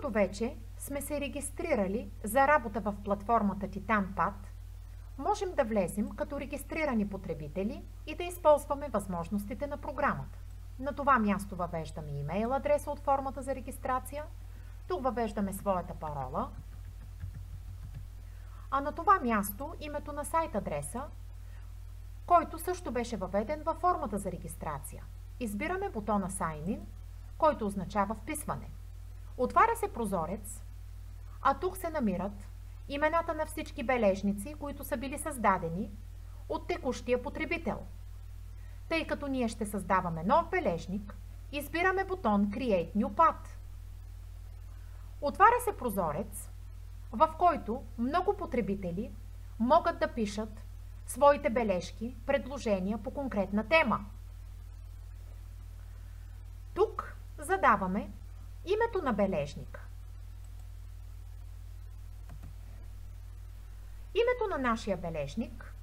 като вече сме се регистрирали за работа в платформата TitanPad, можем да влезем като регистрирани потребители и да използваме възможностите на програмата. На това място въвеждаме имейл адреса от формата за регистрация, тук въвеждаме своята парола, а на това място името на сайт адреса, който също беше въведен във формата за регистрация. Избираме бутона Sign In, който означава вписване. Отваря се прозорец, а тук се намират имената на всички бележници, които са били създадени от текущия потребител. Тъй като ние ще създаваме нов бележник, избираме бутон Create New Path. Отваря се прозорец, в който много потребители могат да пишат своите бележки, предложения по конкретна тема. Тук задаваме името на бележника. Името на нашия бележник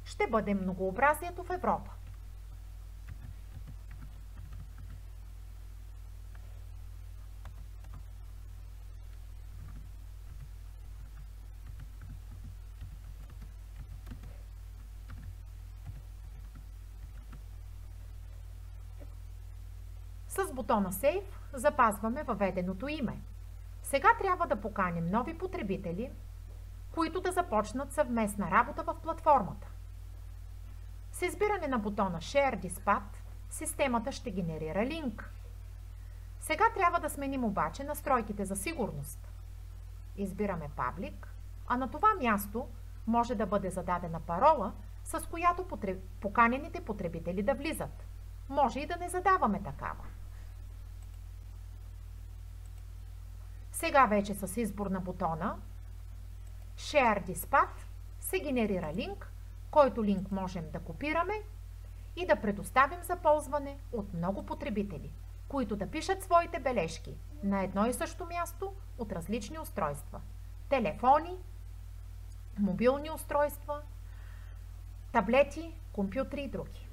ще бъде Многообразието в Европа. С бутона Save запазваме въведеното име. Сега трябва да поканим нови потребители, които да започнат съвместна работа в платформата. С избиране на бутона Share this Path, системата ще генерира линк. Сега трябва да сменим обаче настройките за сигурност. Избираме Public, а на това място може да бъде зададена парола, с която поканените потребители да влизат. Може и да не задаваме такава. Сега вече с избор на бутона Share this Path се генерира линк, който линк можем да копираме и да предоставим за ползване от много потребители, които да пишат своите бележки на едно и също място от различни устройства. Телефони, мобилни устройства, таблети, компютри и други.